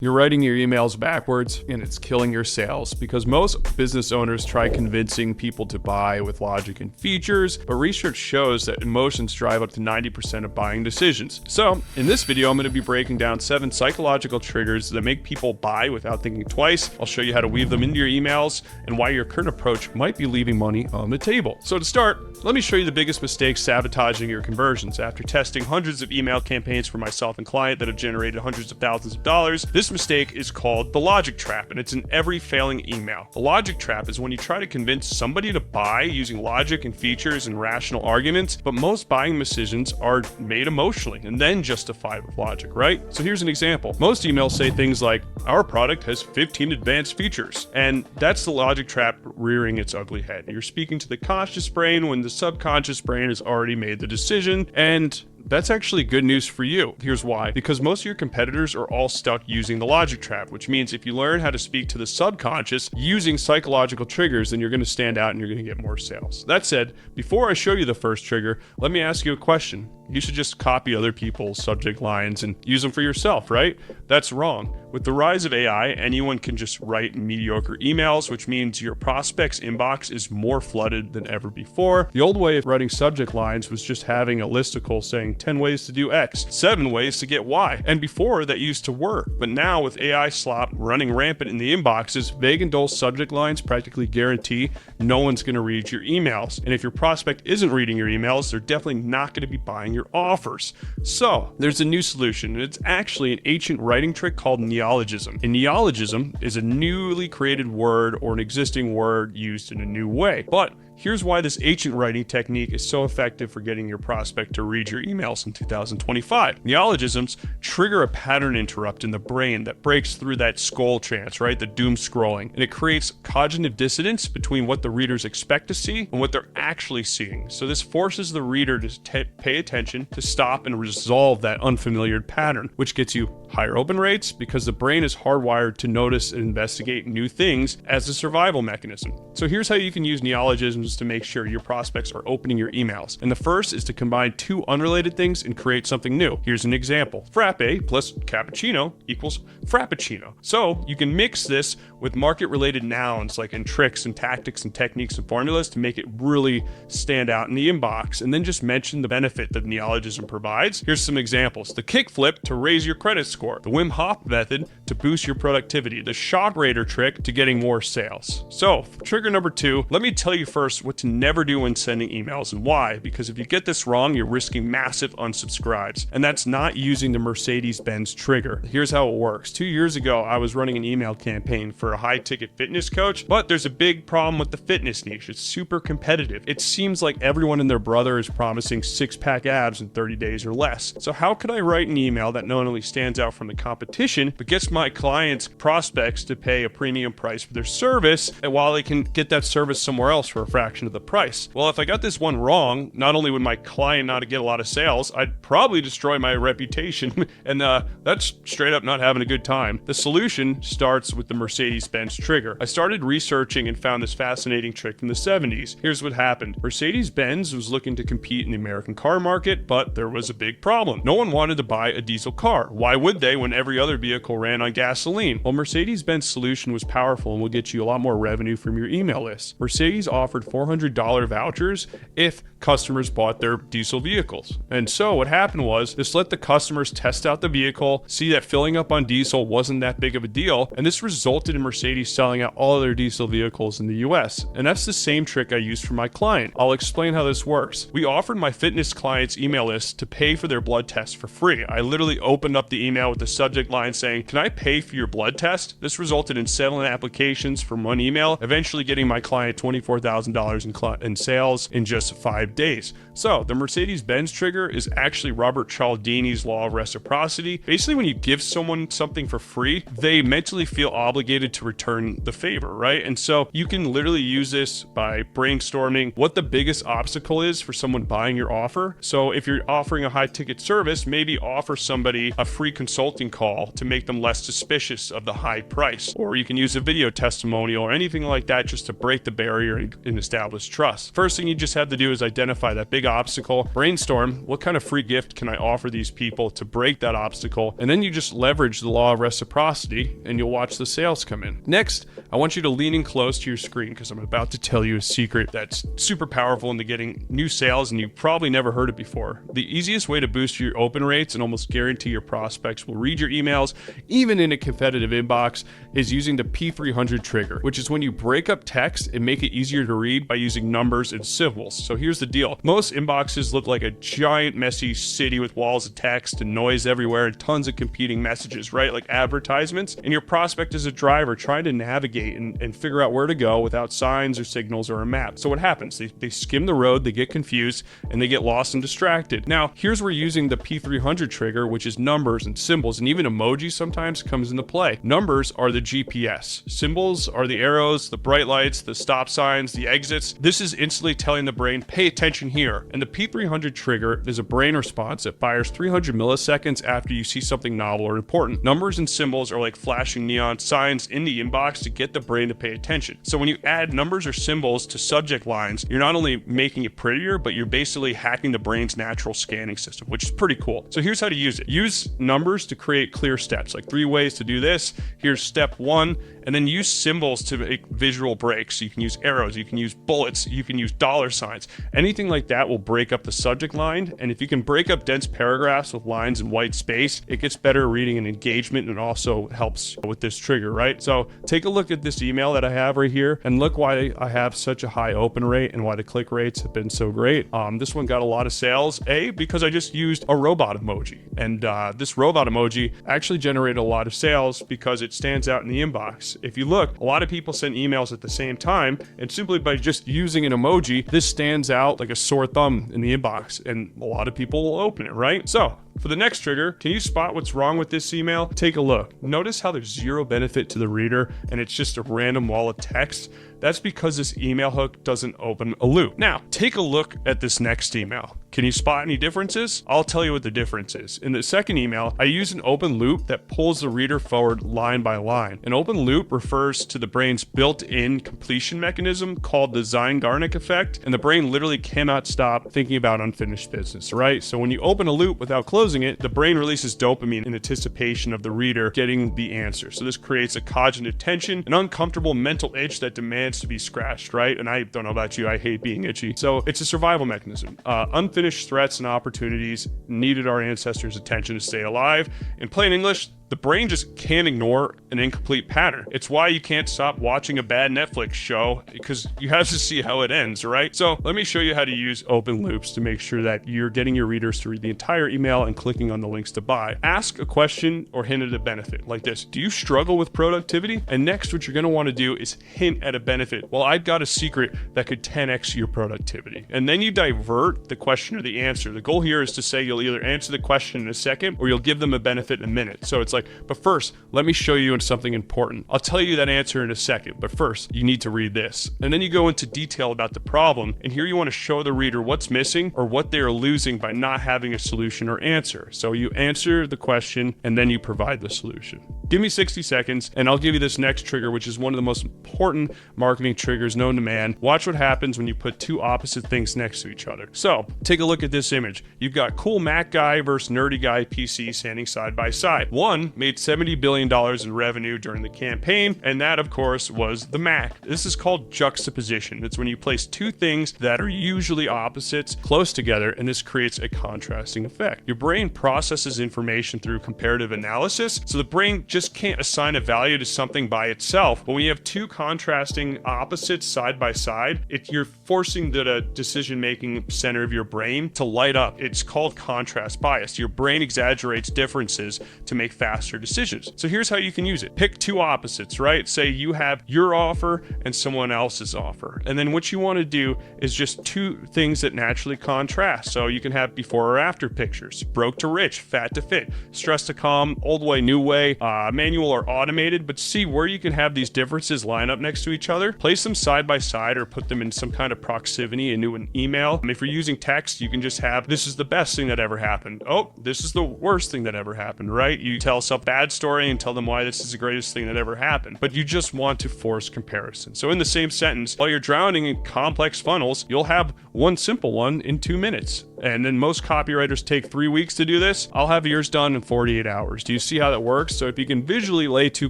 You're writing your emails backwards and it's killing your sales because most business owners try convincing people to buy with logic and features, but research shows that emotions drive up to 90% of buying decisions. So, in this video, I'm going to be breaking down 7 psychological triggers that make people buy without thinking twice. I'll show you how to weave them into your emails and why your current approach might be leaving money on the table. So to start, let me show you the biggest mistakes sabotaging your conversions. After testing hundreds of email campaigns for myself and client that have generated hundreds of thousands of dollars, this mistake is called the logic trap, and it's in every failing email. The logic trap is when you try to convince somebody to buy using logic and features and rational arguments, but most buying decisions are made emotionally and then justified with logic, right? So here's an example. Most emails say things like, our product has 15 advanced features, and that's the logic trap rearing its ugly head. You're speaking to the conscious brain when the subconscious brain has already made the decision, and that's actually good news for you. Here's why. Because most of your competitors are all stuck using the logic trap, which means if you learn how to speak to the subconscious using psychological triggers, then you're going to stand out and you're going to get more sales. That said, before I show you the first trigger, let me ask you a question. You should just copy other people's subject lines and use them for yourself, right? That's wrong. With the rise of AI, anyone can just write mediocre emails, which means your prospect's inbox is more flooded than ever before. The old way of writing subject lines was just having a listicle saying 10 ways to do X, 7 ways to get Y. And before, that used to work. But now with AI slop running rampant in the inboxes, vague and dull subject lines practically guarantee no one's going to read your emails. And if your prospect isn't reading your emails, they're definitely not going to be buying your offers. So there's a new solution, and it's actually an ancient writing trick called neologism. A neologism is a newly created word or an existing word used in a new way. But here's why this ancient writing technique is so effective for getting your prospect to read your emails in 2025. Neologisms trigger a pattern interrupt in the brain that breaks through that scroll trance, right? The doom scrolling. And it creates cognitive dissonance between what the readers expect to see and what they're actually seeing. So this forces the reader to pay attention, to stop and resolve that unfamiliar pattern, which gets you higher open rates because the brain is hardwired to notice and investigate new things as a survival mechanism. So here's how you can use neologisms to make sure your prospects are opening your emails. And the first is to combine 2 unrelated things and create something new. Here's an example. Frappe plus cappuccino equals frappuccino. So you can mix this with market-related nouns like in tricks and tactics and techniques and formulas to make it really stand out in the inbox, and then just mention the benefit that neologism provides. Here's some examples. The kickflip to raise your credit score. The Wim Hof method to boost your productivity. The shock rater trick to getting more sales. So, trigger number 2, let me tell you first what to never do when sending emails and why, because if you get this wrong, you're risking massive unsubscribes, and that's not using the Mercedes-Benz trigger. Here's how it works. 2 years ago, I was running an email campaign for a high-ticket fitness coach, but there's a big problem with the fitness niche. It's super competitive. It seems like everyone and their brother is promising 6-pack abs in 30 days or less. So how could I write an email that not only stands out from the competition, but gets my clients' prospects to pay a premium price for their service, and while they can get that service somewhere else for a fraction of the price? Well, if I got this one wrong, not only would my client not get a lot of sales, I'd probably destroy my reputation, and that's straight up not having a good time. The solution starts with the Mercedes-Benz trigger. I started researching and found this fascinating trick from the 70s. Here's what happened. Mercedes-Benz was looking to compete in the American car market, but there was a big problem. No one wanted to buy a diesel car. Why would they when every other vehicle ran on gasoline? Well, Mercedes-Benz solution was powerful and will get you a lot more revenue from your email list. Mercedes offered $400 vouchers if customers bought their diesel vehicles. And so what happened was, this let the customers test out the vehicle, see that filling up on diesel wasn't that big of a deal, and this resulted in Mercedes selling out all of their diesel vehicles in the US. And that's the same trick I used for my client. I'll explain how this works. We offered my fitness clients' email list to pay for their blood test for free. I literally opened up the email with the subject line saying, "Can I pay for your blood test?" This resulted in 7 applications from one email, eventually getting my client $24,000 in sales in just 5 days. So the Mercedes-Benz trigger is actually Robert Cialdini's law of reciprocity. Basically, when you give someone something for free, they mentally feel obligated to return the favor, right? And so you can literally use this by brainstorming what the biggest obstacle is for someone buying your offer. So if you're offering a high ticket service, maybe offer somebody a free consulting call to make them less suspicious of the high price. Or you can use a video testimonial or anything like that just to break the barrier and establish trust. First thing you just have to do is identify that big obstacle, brainstorm what kind of free gift can I offer these people to break that obstacle, and then you just leverage the law of reciprocity and you'll watch the sales come in. Next, I want you to lean in close to your screen because I'm about to tell you a secret that's super powerful into getting new sales and you've probably never heard it before. The easiest way to boost your open rates and almost guarantee your prospects will read your emails, even in a competitive inbox, is using the P300 trigger, which is when you break up text and make it easier to read by using numbers and symbols. So here's the deal. Most inboxes look like a giant messy city with walls of text and noise everywhere and tons of competing messages, right? Like advertisements. And your prospect is a driver trying to navigate and figure out where to go without signs or signals or a map. So what happens? They skim the road, they get confused, and they get lost and distracted. Now, here's where using the P300 trigger, which is numbers and symbols and even emojis sometimes, comes into play. Numbers are the GPS. Symbols are the arrows, the bright lights, the stop signs, the exits. This is instantly telling the brain, pay attention here. And the P300 trigger is a brain response that fires 300 milliseconds after you see something novel or important. Numbers and symbols are like flashing neon signs in the inbox to get the brain to pay attention. So when you add numbers or symbols to subject lines, you're not only making it prettier, but you're basically hacking the brain's natural scanning system, which is pretty cool. So here's how to use it. Use numbers to create clear steps, like 3 ways to do this. Here's step 1, and then use symbols to make visual breaks. So you can use arrows, you can use bullets, you can use dollar signs. Anything like that will break up the subject line. And if you can break up dense paragraphs with lines and white space, it gets better reading and engagement, and also helps with this trigger, right? So take a look at this email that I have right here and look why I have such a high open rate and why the click rates have been so great. This one got a lot of sales, because I just used a robot emoji, and this robot emoji actually generated a lot of sales because it stands out in the inbox. If you look, a lot of people send emails at the same time, and simply by just using an emoji, this stands out like a sore thumb in the inbox, and a lot of people will open it, right? So for the next trigger, can you spot what's wrong with this email? Take a look. Notice how there's zero benefit to the reader and it's just a random wall of text. That's because this email hook doesn't open a loop. Now, take a look at this next email. Can you spot any differences? I'll tell you what the difference is. In the second email, I use an open loop that pulls the reader forward line by line. An open loop refers to the brain's built-in completion mechanism called the Zeigarnik effect, and the brain literally cannot stop thinking about unfinished business, right? So when you open a loop without closing it, the brain releases dopamine in anticipation of the reader getting the answer. So this creates a cognitive tension, an uncomfortable mental itch that demands to be scratched, right? And I don't know about you, I hate being itchy. So it's a survival mechanism. Unfinished threats and opportunities needed our ancestors' attention to stay alive. In plain English, the brain just can't ignore an incomplete pattern. It's why you can't stop watching a bad Netflix show, because you have to see how it ends, right? So let me show you how to use open loops to make sure that you're getting your readers to read the entire email and clicking on the links to buy. Ask a question or hint at a benefit, like this. Do you struggle with productivity? And next, what you're gonna wanna do is hint at a benefit. Well, I've got a secret that could 10x your productivity. And then you divert the question or the answer. The goal here is to say you'll either answer the question in a second or you'll give them a benefit in a minute. So it's like, but first, let me show you something important. I'll tell you that answer in a second, but first, you need to read this. And then you go into detail about the problem, and here you want to show the reader what's missing or what they are losing by not having a solution or answer. So you answer the question, and then you provide the solution. Give me 60 seconds, and I'll give you this next trigger, which is one of the most important marketing triggers known to man. Watch what happens when you put two opposite things next to each other. So, take a look at this image. You've got cool Mac guy versus nerdy guy PC standing side by side. One made $70 billion in revenue during the campaign, and that, of course, was the Mac. This is called juxtaposition. It's when you place two things that are usually opposites close together, and this creates a contrasting effect. Your brain processes information through comparative analysis, so the brain just can't assign a value to something by itself. But when you have two contrasting opposites side by side, you're forcing the decision-making center of your brain to light up. It's called contrast bias. Your brain exaggerates differences to make faster decisions. So here's how you can use it. Pick two opposites, right? Say you have your offer and someone else's offer. And then what you want to do is just two things that naturally contrast. So you can have before or after pictures, broke to rich, fat to fit, stress to calm, old way, new way, manual or automated, but see where you can have these differences line up next to each other. Place them side by side or put them in some kind of proximity into an email. If you're using text, you can just have, this is the best thing that ever happened. Oh, this is the worst thing that ever happened, right? You tell up a bad story and tell them why this is the greatest thing that ever happened. But you just want to force comparison. So in the same sentence, while you're drowning in complex funnels, you'll have one simple one in 2 minutes. And then most copywriters take 3 weeks to do this. I'll have yours done in 48 hours. Do you see how that works? So if you can visually lay 2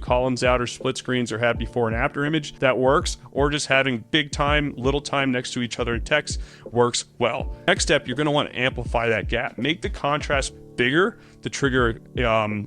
columns out or split screens or have before and after image, that works. Or just having big time, little time next to each other in text works well. Next step, you're going to want to amplify that gap. Make the contrast bigger to trigger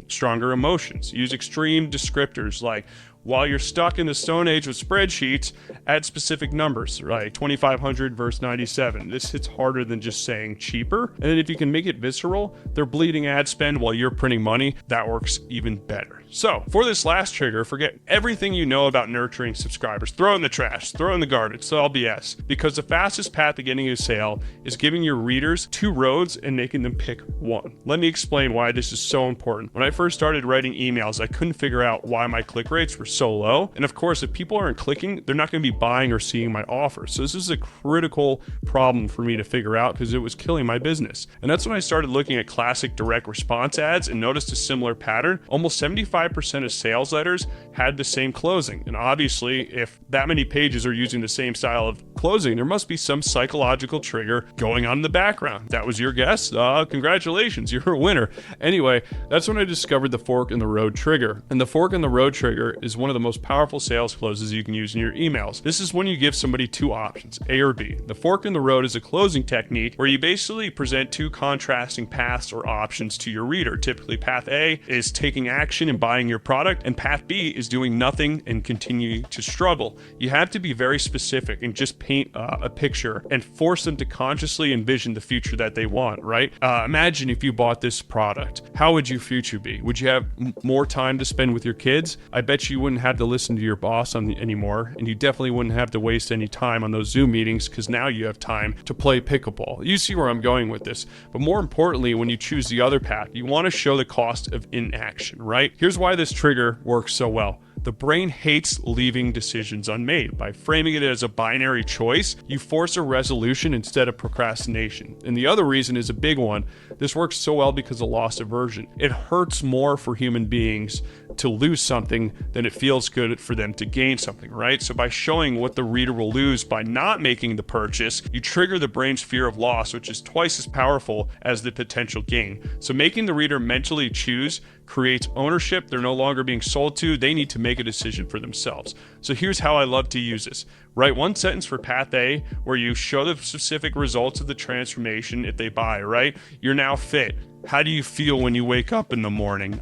stronger emotions. Use extreme descriptors like, while you're stuck in the Stone Age with spreadsheets, add specific numbers, right? 2,500 versus 97. This hits harder than just saying cheaper. And then if you can make it visceral, they're bleeding ad spend while you're printing money. That works even better. So for this last trigger, forget everything you know about nurturing subscribers. Throw it in the trash, throw it in the garbage. It's all BS. Because the fastest path to getting a sale is giving your readers 2 roads and making them pick one. Let me explain why this is so important. When I first started writing emails, I couldn't figure out why my click rates were so low. And of course, if people aren't clicking, they're not going to be buying or seeing my offer. So this is a critical problem for me to figure out because it was killing my business. And that's when I started looking at classic direct response ads and noticed a similar pattern. Almost 75% of sales letters had the same closing. And obviously, if that many pages are using the same style of closing, there must be some psychological trigger going on in the background. That was your guess? Congratulations, you're a winner. Anyway, that's when I discovered the fork in the road trigger. And the fork in the road trigger is one of the most powerful sales closes you can use in your emails. This is when you give somebody 2 options, A or B. The fork in the road is a closing technique where you basically present 2 contrasting paths or options to your reader. Typically, path A is taking action and buying your product, and path B is doing nothing and continuing to struggle. You have to be very specific and just paint a picture and force them to consciously envision the future that they want, right? Imagine if you bought this product. How would your future be? Would you have more time to spend with your kids? I bet you wouldn't have to listen to your boss anymore, and you definitely wouldn't have to waste any time on those Zoom meetings because now you have time to play pickleball. You see where I'm going with this. But more importantly, when you choose the other path, you want to show the cost of inaction, right? Here's why this trigger works so well. The brain hates leaving decisions unmade. By framing it as a binary choice, you force a resolution instead of procrastination. And the other reason is a big one. This works so well because of loss aversion. It hurts more for human beings to lose something than it feels good for them to gain something, right? So by showing what the reader will lose by not making the purchase, you trigger the brain's fear of loss, which is twice as powerful as the potential gain. So making the reader mentally choose creates ownership. They're no longer being sold to. They need to make a decision for themselves. So here's how I love to use this. Write 1 sentence for path A where you show the specific results of the transformation if they buy, right? You're now fit. How do you feel when you wake up in the morning?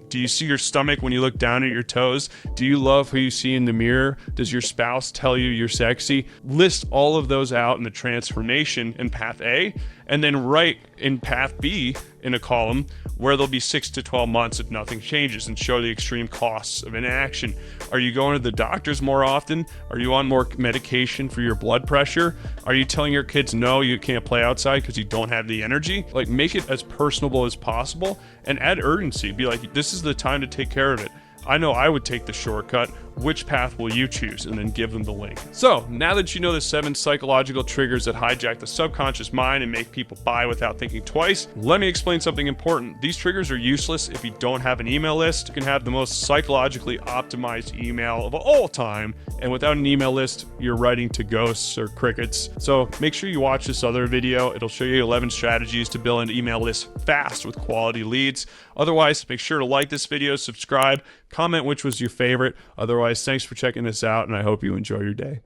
Do you see your stomach when you look down at your toes? Do you love who you see in the mirror? Does your spouse tell you you're sexy? List all of those out in the transformation in path A, and then write in path B in a column where there'll be 6 to 12 months if nothing changes, and show the extreme costs of inaction. Are you going to the doctors more often? Are you on more medication for your blood pressure? Are you telling your kids no, you can't play outside because you don't have the energy? Like, make it as personable as possible and add urgency. Be like, this is the time to take care of it. I know I would take the shortcut. Which path will you choose? And then give them the link. So now that you know the 7 psychological triggers that hijack the subconscious mind and make people buy without thinking twice, let me explain something important. These triggers are useless if you don't have an email list. You can have the most psychologically optimized email of all time, and without an email list, you're writing to ghosts or crickets. So make sure you watch this other video. It'll show you 11 strategies to build an email list fast with quality leads. Otherwise, make sure to like this video, subscribe, comment which was your favorite. Otherwise, thanks for checking this out, and I hope you enjoy your day.